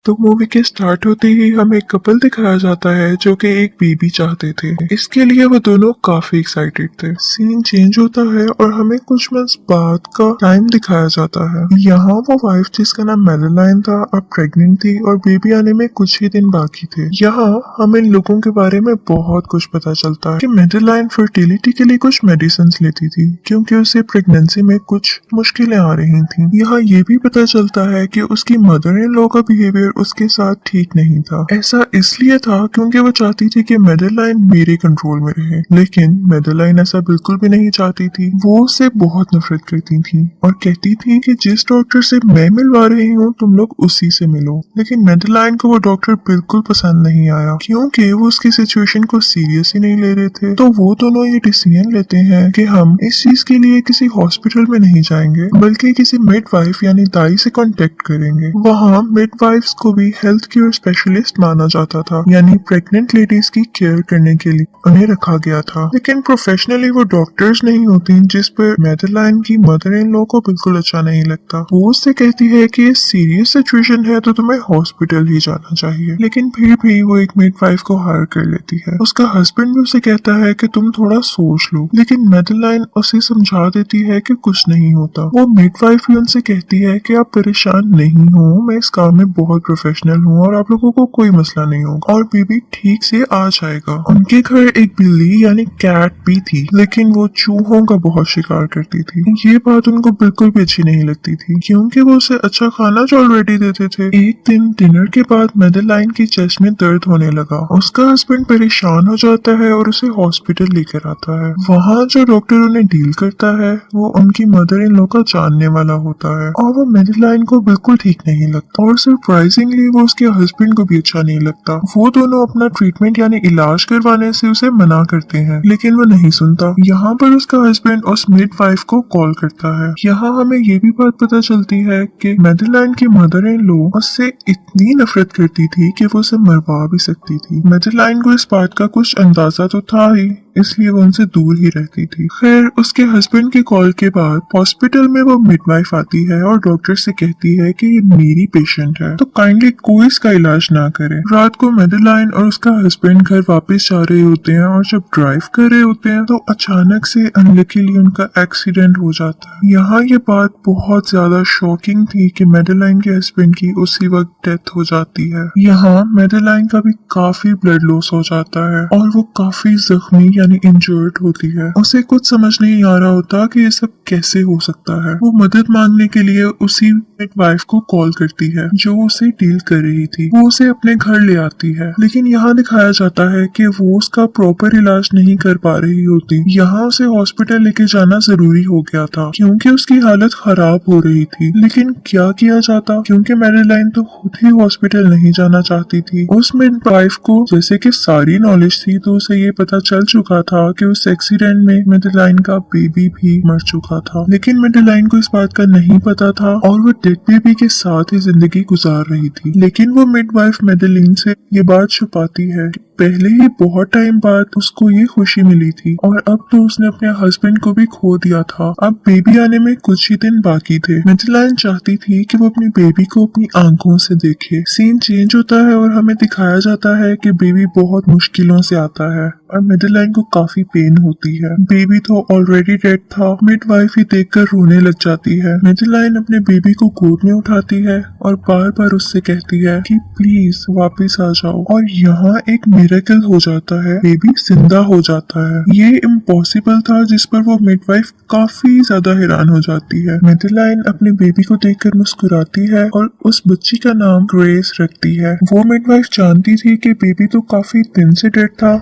तो मूवी के स्टार्ट होते ही हमें एक कपल दिखाया जाता है जो कि एक बेबी चाहते थे। इसके लिए वो दोनों काफी एक्साइटेड थे। सीन चेंज होता है और हमें कुछ मंथ्स बाद का टाइम दिखाया जाता है। यहाँ वो वाइफ जिसका नाम मैडेलाइन था अब प्रेग्नेंट थी और बेबी आने में कुछ ही दिन बाकी थे। यहाँ हमें लोगों के बारे में बहुत कुछ पता चलता है कि मैडेलाइन फर्टिलिटी के लिए कुछ मेडिसिन लेती थी क्योंकि उसे प्रेगनेंसी में कुछ मुश्किलें आ रही थी। यहाँ ये भी पता चलता है कि उसकी मदर इन लॉ का बिहेवियर उसके साथ ठीक नहीं था। ऐसा इसलिए था क्योंकि वो चाहती थी कि मैडेलाइन मेरे कंट्रोल में रहे, लेकिन मैडेलाइन ऐसा बिल्कुल भी नहीं चाहती थी। वो उससे बहुत नफरत करती थी और कहती थी कि जिस डॉक्टर से मैं मिलवा रही हूँ तुम लोग उसी से मिलो। लेकिन मैडेलाइन को वो डॉक्टर बिल्कुल पसंद नहीं आया क्योंकि वो उसकी सिचुएशन को सीरियस ही नहीं ले रहे थे। तो वो दोनों ये डिसीजन लेते हैं कि हम इस चीज के लिए किसी हॉस्पिटल में नहीं जाएंगे बल्कि किसी मिडवाइफ यानी दाई से कांटेक्ट करेंगे। वहाँ मिडवाइफ्स को भी हेल्थ केयर स्पेशलिस्ट माना जाता था, यानी प्रेग्नेंट लेडीज की केयर करने के लिए उन्हें रखा गया था। लेकिन प्रोफेशनली वो डॉक्टर्स नहीं होती, जिस पर मैडेलाइन की मदर इन लॉ को बिल्कुल अच्छा नहीं लगता। वो उससे कहती है कि ये सीरियस सिचुएशन है तो तुम्हें हॉस्पिटल ही जाना चाहिए, लेकिन फिर भी वो एक मिडवाइफ को हायर कर लेती है। उसका हस्बैंड भी उसे कहता है कि तुम थोड़ा सोच लो, लेकिन मैडेलाइन उसे समझा देती है कि कुछ नहीं होता। वो मिडवाइफ भी उनसे कहती है कि आप परेशान नहीं हो, मैं इस काम में बहुत प्रोफेशनल हूँ और आप लोगों को कोई मसला नहीं होगा और बेबी ठीक से आ जाएगा। उनके घर एक बिल्ली यानी कैट भी थी, लेकिन वो चूहों का बहुत शिकार करती थी। ये बात उनको बिल्कुल भी अच्छी नहीं लगती थी क्योंकि वो उसे अच्छा खाना जो ऑलरेडी देते थे। एक दिन डिनर के बाद मैडेलाइन की चेस्ट में दर्द होने लगा। उसका हस्बैंड परेशान हो जाता है और उसे हॉस्पिटल लेकर आता है। वहाँ जो डॉक्टर उन्हें डील करता है वो उनकी मदर इन लॉ का जानने वाला होता है और वो मैडेलाइन को बिल्कुल ठीक नहीं लगता और सरप्राइजिंगली वो उसके हस्बैंड को भी अच्छा नहीं लगता। वो दोनों अपना ट्रीटमेंट यानी इलाज करवाने से उसे मना करते हैं, लेकिन वो नहीं सुनता। यहाँ पर उसका हस्बैंड उस मिडवाइफ को कॉल करता है। यहाँ हमें ये भी बात पता चलती है कि मैडेलाइन की मदर इन लॉ उससे इतनी नफरत करती थी कि वो उसे मरवा भी सकती थी। मैडेलाइन को इस बात का कुछ अंदाजा तो था ही, इसलिए वो उनसे दूर ही रहती थी। खैर उसके हस्बैंड के कॉल के बाद हॉस्पिटल में वो मिडवाइफ आती है और डॉक्टर से कहती है कि ये मेरी पेशेंट है तो काइंडली कोई इसका इलाज ना करे। रात को मैडेलाइन और उसका हस्बैंड घर वापस जा रहे होते हैं और जब ड्राइव कर रहे होते हैं तो अचानक से अनलकीली उनका एक्सीडेंट हो जाता है। यहाँ ये बात बहुत ज्यादा शॉकिंग थी कि मैडेलाइन के हस्बैंड की उसी वक्त डेथ हो जाती है। यहाँ मैडेलाइन का भी काफी ब्लड लॉस हो जाता है और वो काफी जख्मी यानी इंजर्ड होती है। उसे कुछ समझ नहीं आ रहा होता कि ये सब कैसे हो सकता है। वो मदद मांगने के लिए उसी मिडवाइफ को कॉल करती है जो उसे डील कर रही थी। वो उसे अपने घर ले आती है, लेकिन यहाँ दिखाया जाता है कि वो उसका प्रॉपर इलाज नहीं कर पा रही होती। यहाँ उसे हॉस्पिटल लेके जाना जरूरी हो गया था क्योंकि उसकी हालत खराब हो रही थी। लेकिन क्या किया जाता क्योंकि मैडेलाइन तो खुद ही हॉस्पिटल नहीं जाना चाहती थी। उस मिडवाइफ को जैसे कि सारी नॉलेज थी तो उसे ये पता चल चुका था कि उस एक्सीडेंट में मैडेलाइन का बेबी भी मर चुका था, लेकिन मैडेलाइन को इस बात का नहीं पता था और वो डेड बेबी के साथ ही जिंदगी गुजार रही थी। लेकिन वो मिडवाइफ मैडेलाइन से ये बात छुपाती है कि पहले ही बहुत टाइम बाद उसको ये खुशी मिली थी और अब तो उसने अपने हस्बैंड को भी खो दिया था। अब बेबी आने में कुछ ही दिन बाकी थे। मैडेलाइन चाहती थी कि वो अपनी बेबी को अपनी आंखों से देखे। सीन चेंज होता है और हमें दिखाया जाता है कि बेबी बहुत मुश्किलों से आता है और मैडेलाइन को काफी पेन होती है। बेबी तो ऑलरेडी डेड था। मिडवाइफ ही देखकर रोने लग जाती है। मैडेलाइन अपने बेबी को गोद में उठाती है और बार बार उससे कहती है कि प्लीज वापस आ जाओ और यहाँ एक मिरेकल हो जाता है, बेबी जिंदा हो जाता है। ये इम्पॉसिबल था जिस पर वो मिडवाइफ काफी ज्यादा हैरान हो जाती है। मैडेलाइन अपने बेबी को देखकर मुस्कुराती है और उस बच्ची का नाम ग्रेस रखती है। वो मिडवाइफ जानती थी कि बेबी तो काफी दिन से डेड था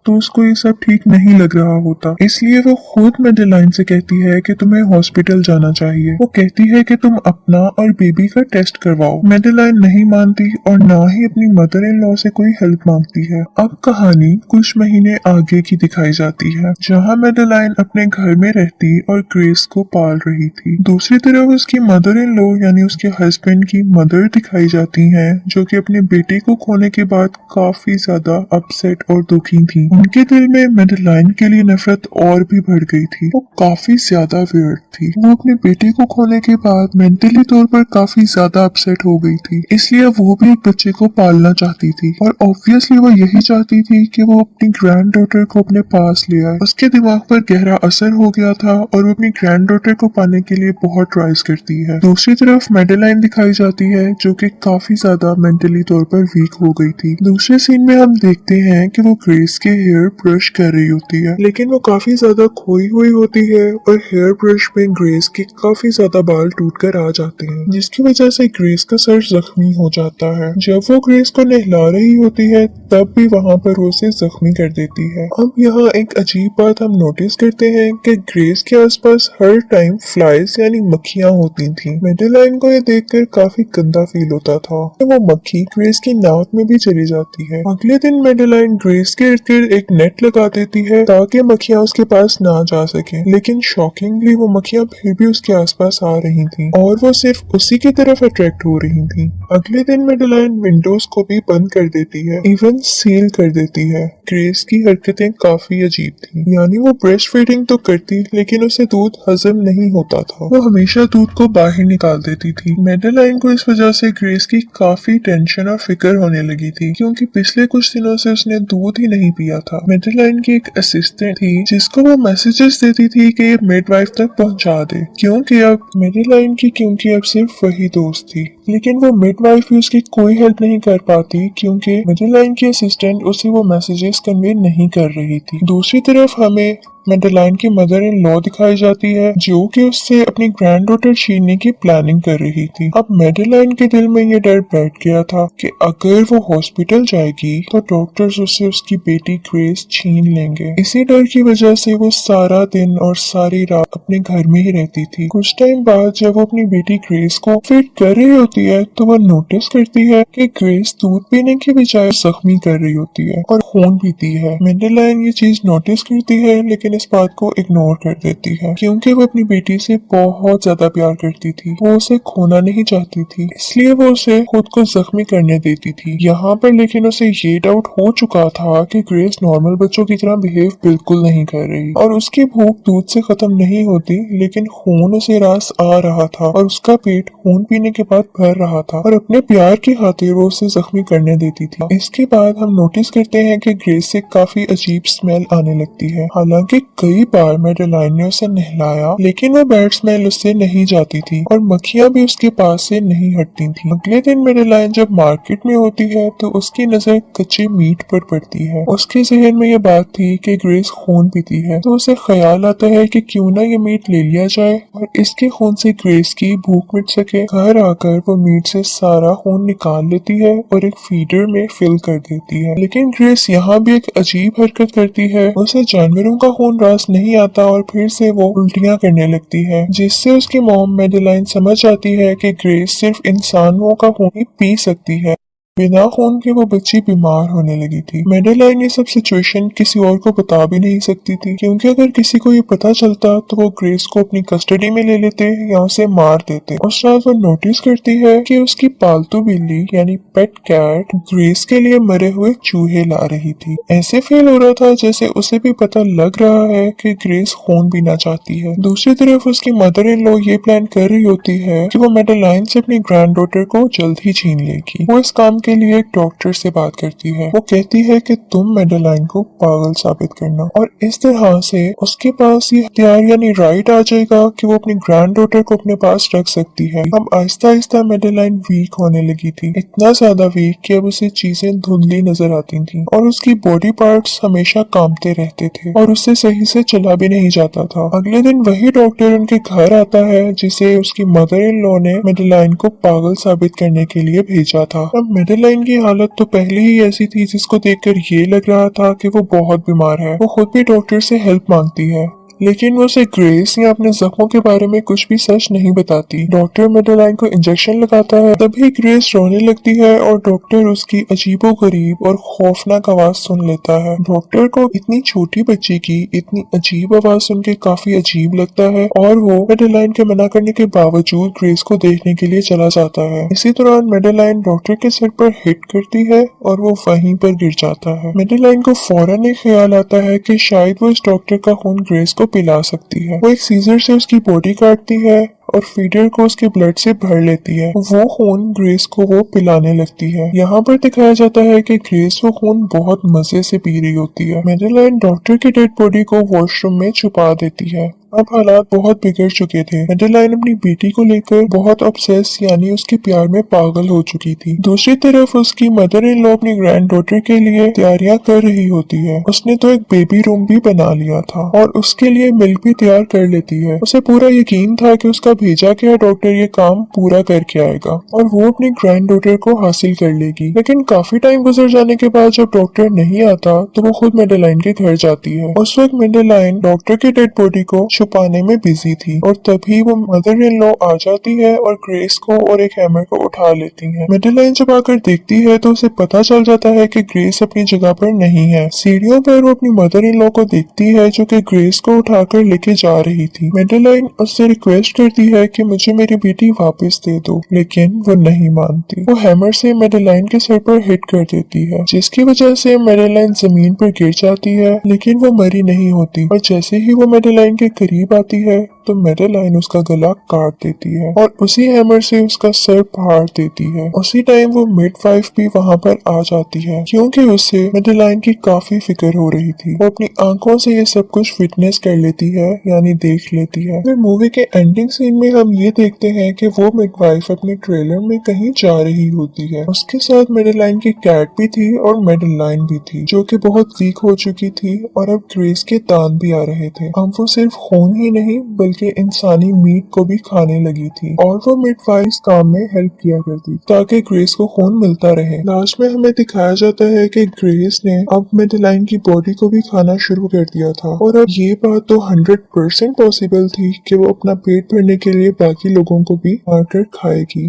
तो उसको ये सब ठीक नहीं लग रहा होता, इसलिए वो खुद मैडेलाइन से कहती है कि तुम्हें हॉस्पिटल जाना चाहिए। वो कहती है कि तुम अपना और बेबी का टेस्ट करवाओ। मैडेलाइन नहीं मानती और ना ही अपनी मदर इन लॉ से कोई हेल्प मांगती है। अब कहानी कुछ महीने आगे की दिखाई जाती है जहाँ मैडेलाइन अपने घर में रहती और ग्रेस को पाल रही थी। दूसरी तरफ उसकी मदर इन लॉ यानी उसके हस्बैंड की मदर दिखाई जाती है जो कि अपने बेटे को खोने के बाद काफी ज्यादा अपसेट और दुखी थी। उनके दिल में मेडेलाइन के लिए नफरत और भी बढ़ गई थी। वो काफी ज्यादा वियर्ड थी। वो अपने बेटे को खोने के बाद मेंटली तौर पर काफी ज्यादा अपसेट हो गई थी, इसलिए वो भी एक बच्चे को पालना चाहती थी और ऑब्वियसली वो यही चाहती थी कि वो अपनी ग्रैंड डॉटर को अपने पास ले आए। उसके दिमाग पर गहरा असर हो गया था और वो अपनी ग्रैंड डॉटर को पाने के लिए बहुत ट्राइज करती है। दूसरी तरफ मेडेलाइन दिखाई जाती है जो कि काफी ज्यादा मेंटली तौर पर वीक हो गई थी। दूसरे सीन में हम देखते हैं कि वो ग्रेस के हेयर ब्रश कर रही होती है, लेकिन वो काफी ज्यादा खोई हुई होती है और हेयर ब्रश में ग्रेस के काफी ज्यादा बाल टूट कर आ जाते हैं, जिसकी वजह से ग्रेस का सर जख्मी हो जाता है। जब वो ग्रेस को नहला रही होती है तब भी वहाँ पर वो उसे जख्मी कर देती है। अब यहाँ एक अजीब बात हम नोटिस करते हैं कि ग्रेस के आसपास हर टाइम फ्लाइज यानी मक्खियाँ होती थी। मेडेलाइन को ये देखकर काफी गंदा फील होता था कि वो मक्खी ग्रेस की नाक में भी चली जाती है। अगले दिन मेडेलाइन ग्रेस के इर्द गिर्द एक नेट लगा देती है ताकि मक्खियाँ उसके पास ना जा सके, लेकिन शॉकिंगली वो मक्खियाँ फिर भी उसके आसपास आ रही थी और वो सिर्फ उसी की तरफ अट्रैक्ट हो रही थी। अगले दिन मेडेलाइन विंडोज को भी बंद कर देती है, इवन सील कर देती है। ग्रेस की हरकतें काफी अजीब थी, यानी वो ब्रेस्ट फीडिंग तो करती लेकिन उसे दूध हजम नहीं होता था। वो हमेशा दूध को बाहर निकाल देती थी। मेडेलाइन को इस वजह से ग्रेस की काफी टेंशन और फिक्र होने लगी थी, क्योंकि पिछले कुछ दिनों से उसने दूध ही नहीं पिया था। मेडेलाइन की एक असिस्टेंट थी जिसको वो मैसेजेस देती थी कि ये मिडवाइफ तक पहुंचा दे, क्योंकि अब सिर्फ वही दोस्त थी, लेकिन वो मिडवाइफ भी उसकी कोई हेल्प नहीं कर पाती क्योंकि मेडेलाइन की असिस्टेंट उसे वो मैसेजेस कन्वे नहीं कर रही थी। दूसरी तरफ हमें मेडेलाइन की मदर इन लॉ दिखाई जाती है जो कि उससे अपनी ग्रैंड डॉटर छीनने की प्लानिंग कर रही थी। अब मेडेलाइन के दिल में ये डर बैठ गया था कि अगर वो हॉस्पिटल जाएगी तो डॉक्टर्स उससे उसकी बेटी ग्रेस छीन लेंगे। इसी डर की वजह से वो सारा दिन और सारी रात अपने घर में ही रहती थी। कुछ टाइम बाद जब वो अपनी बेटी ग्रेस को फीड कर रही होती है तो वो नोटिस करती है कि ग्रेस दूध पीने की बजाय जख्मी कर रही होती है और खून पीती है। मेडेलाइन ये चीज नोटिस करती है लेकिन इस बात को इग्नोर कर देती है क्योंकि वो अपनी बेटी से बहुत ज्यादा प्यार करती थी। वो उसे खोना नहीं चाहती थी, इसलिए वो उसे खुद को जख्मी करने देती थी। यहाँ पर लेकिन उसे ये डाउट हो चुका था कि ग्रेस नॉर्मल बच्चों की तरह बिहेव बिल्कुल नहीं कर रही और उसकी भूख दूध से खत्म नहीं होती, लेकिन खून उसे रास आ रहा था और उसका पेट खून पीने के बाद भर रहा था और अपने प्यार की खातिर वो उसे जख्मी करने देती थी। इसके बाद हम नोटिस करते हैं कि ग्रेस से काफी अजीब स्मेल आने लगती है। हालांकि कई बार मेडेलाइन ने उसे नहलाया लेकिन वो बैड स्मेल उससे नहीं जाती थी और मक्खियां भी उसके पास से नहीं हटती थी। अगले दिन मेडेलाइन जब मार्केट में होती है तो उसकी नजर कच्चे मीट पर पड़ती है। उसके जहन में ये बात थी कि ग्रेस खून पीती है, तो उसे ख्याल आता है कि क्यों ना ये मीट ले लिया जाए और इसके खून से ग्रेस की भूख मिट सके। घर आकर वो मीट से सारा खून निकाल लेती है और एक फीडर में फिल कर देती है। लेकिन ग्रेस यहाँ भी एक अजीब हरकत करती है, उसे जानवरों का खून रास नहीं आता और फिर से वो उल्टियां करने लगती है, जिससे उसकी मॉम मेडेलाइन समझ आती है कि ग्रेस सिर्फ इंसानों का खून ही पी सकती है। बिना खून के वो बच्ची बीमार होने लगी थी। मेडेलाइन ये सब सिचुएशन किसी और को बता भी नहीं सकती थी क्योंकि अगर किसी को ये पता चलता तो वो ग्रेस को अपनी कस्टडी में ले लेते या उसे मार देते। उस रात वो नोटिस करती है कि उसकी पालतू बिल्ली यानी पेट कैट ग्रेस के लिए मरे हुए चूहे ला रही थी। ऐसे फील हो रहा था जैसे उसे भी पता लग रहा है कि ग्रेस खून पीना चाहती है। दूसरी तरफ उसकी मदर इन लॉ ये प्लान कर रही होती है कि वो मेडेलाइन से अपनी ग्रैंड डॉटर को जल्द ही छीन लेगी। वो इस काम के लिए एक डॉक्टर से बात करती है। वो कहती है कि तुम मेडेलाइन को पागल साबित करना और इस तरह से उसके पास ये हथियार यानी राइट आ जाएगा कि वो अपनी ग्रैंड डॉटर को अपने पास रख सकती है। अब आहिस्ता आहिस्ता मेडेलाइन वीक होने लगी थी, इतना ज्यादा वीक कि अब उसे चीजें धुंधली नजर आती थी और उसकी बॉडी पार्ट्स हमेशा कांपते रहते थे और उससे सही से चला भी नहीं जाता था। अगले दिन वही डॉक्टर उनके घर आता है जिसे उसकी मदर इन लॉ ने मेडेलाइन को पागल साबित करने के लिए भेजा था। अब मेडेलाइन की हालत तो पहले ही ऐसी थी जिसको देखकर ये लग रहा था कि वो बहुत बीमार है। वो खुद भी डॉक्टर से हेल्प मांगती है लेकिन वो उसे ग्रेस या अपने जख्मों के बारे में कुछ भी सच नहीं बताती। डॉक्टर मेडेलाइन को इंजेक्शन लगाता है, तभी ग्रेस रोने लगती है और डॉक्टर उसकी अजीबोगरीब और खौफनाक आवाज सुन लेता है। डॉक्टर को इतनी छोटी बच्ची की इतनी अजीब आवाज सुन के काफी अजीब लगता है और वो मेडेलाइन के मना करने के बावजूद ग्रेस को देखने के लिए चला जाता है। इसी दौरान मेडेलाइन डॉक्टर के सिर पर हिट करती है और वो वहीं पर गिर जाता है। मेडेलाइन को फौरन एक ख्याल आता है कि शायद वो इस डॉक्टर का खून ग्रेस को पिला सकती है। वो एक सीजर से उसकी बॉडी काटती है और फीडर को उसके ब्लड से भर लेती है। वो खून ग्रेस को वो पिलाने लगती है। यहाँ पर दिखाया जाता है कि ग्रेस वो खून बहुत मजे से पी रही होती है। मेडेलाइन डॉक्टर की डेड बॉडी को वॉशरूम में छुपा देती है। अब हालात बहुत बिगड़ चुके थे। मेडेलाइन अपनी बेटी को लेकर बहुत ऑब्सेस यानी उसके प्यार में पागल हो चुकी थी। दूसरी तरफ उसकी मदर इन लॉ अपनी ग्रैंड डॉटर के लिए तैयारियां कर रही होती है। उसने तो एक बेबी रूम भी बना लिया था और उसके लिए मिल्क भी तैयार कर लेती है। उसे पूरा यकीन था कि उसका भेजा गया डॉक्टर ये काम पूरा करके आएगा और वो अपनी ग्रैंड डॉटर को हासिल कर लेगी। लेकिन काफी टाइम गुजर जाने के बाद जब डॉक्टर नहीं आता तो वो खुद मेडेलाइन के घर जाती है। उस वक्त मेडेलाइन डॉक्टर की डेड बॉडी को छुपाने में बिजी थी और तभी वो मदर इन लॉ आ जाती है और ग्रेस को और एक हैमर को उठा लेती है। मेडेलाइन जब आकर देखती है तो उसे पता चल जाता है कि ग्रेस अपनी जगह पर नहीं है। सीढ़ियों पर वो अपनी मदर इन लॉ को देखती है जो कि ग्रेस को उठाकर लेके जा रही थी। मेडेलाइन उससे रिक्वेस्ट करती है कि मुझे मेरी बेटी वापस दे दो, लेकिन वो नहीं मानती। वो हैमर से मेडेलाइन के सर पर हिट कर देती है जिसकी वजह से मेडेलाइन जमीन पर गिर जाती है, लेकिन वो मरी नहीं होती और जैसे ही वो मेडेलाइन के करीब आती है तो मेडेलाइन उसका गला काट देती है और उसी हैमर से उसका सर फाड़ देती है। उसी टाइम वो मिडवाइफ भी वहाँ पर आ जाती है क्योंकि उससे मेडेलाइन की काफी फिक्र हो रही थी। वो अपनी आंखों से ये सब कुछ विटनेस कर लेती है यानी देख लेती है। फिर मूवी के एंडिंग सीन में हम ये देखते हैं कि वो मिडवाइफ अपने ट्रेलर में कहीं जा रही होती है। उसके साथ मेडेलाइन की कैट भी थी और मेडेलाइन भी थी जो कि बहुत वीक हो चुकी थी और अब ग्रेस के दांत भी आ रहे थे। अब वो सिर्फ खून ही नहीं बल्कि इंसानी मीट को भी खाने लगी थी और वो मिडवाइफ इस काम में हेल्प किया करती ताकि ग्रेस को खून मिलता रहे। लास्ट में हमें दिखाया जाता है कि ग्रेस ने अब मेडेलाइन की बॉडी को भी खाना शुरू कर दिया था और अब ये बात तो 100% पॉसिबल थी कि वो अपना पेट भरने के लिए बाकी लोगों को भी मारकर खाएगी।